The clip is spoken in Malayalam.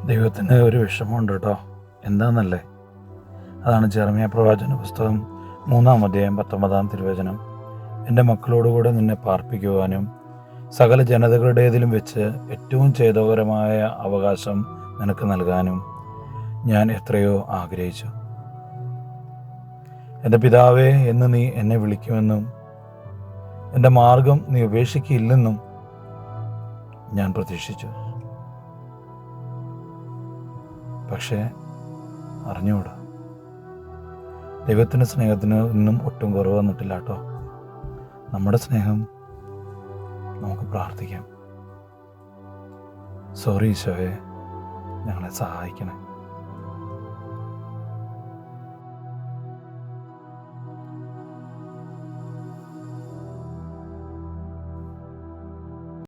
ദൈവത്തിന് ഒരു വിഷമമുണ്ട് കേട്ടോ. എന്താണെന്നല്ലേ? അതാണ് ജെറമ്യാ പ്രവാചന പുസ്തകം 3-ാം അധ്യായം 19-ാം തിരുവചനം. എൻ്റെ മക്കളോടുകൂടെ നിന്നെ പാർപ്പിക്കുവാനും സകല ജനതകളുടേതിലും വെച്ച് ഏറ്റവും ഛേദകരമായ അവകാശം നിനക്ക് നൽകാനും ഞാൻ എത്രയോ ആഗ്രഹിച്ചു. എൻ്റെ പിതാവേ എന്ന് നീ എന്നെ വിളിക്കുമെന്നും എൻ്റെ മാർഗം നീ ഉപേക്ഷിക്കില്ലെന്നും ഞാൻ പ്രതീക്ഷിച്ചു. പക്ഷേ അറിഞ്ഞുകൂടാ, ദൈവത്തിൻ്റെ സ്നേഹത്തിന് ഇന്നും ഒട്ടും കുറവ് വന്നിട്ടില്ല കേട്ടോ. നമ്മുടെ സ്നേഹം നമുക്ക് പ്രാർത്ഥിക്കാം. സോറി ഈശോയെ, ഞങ്ങളെ സഹായിക്കണേ.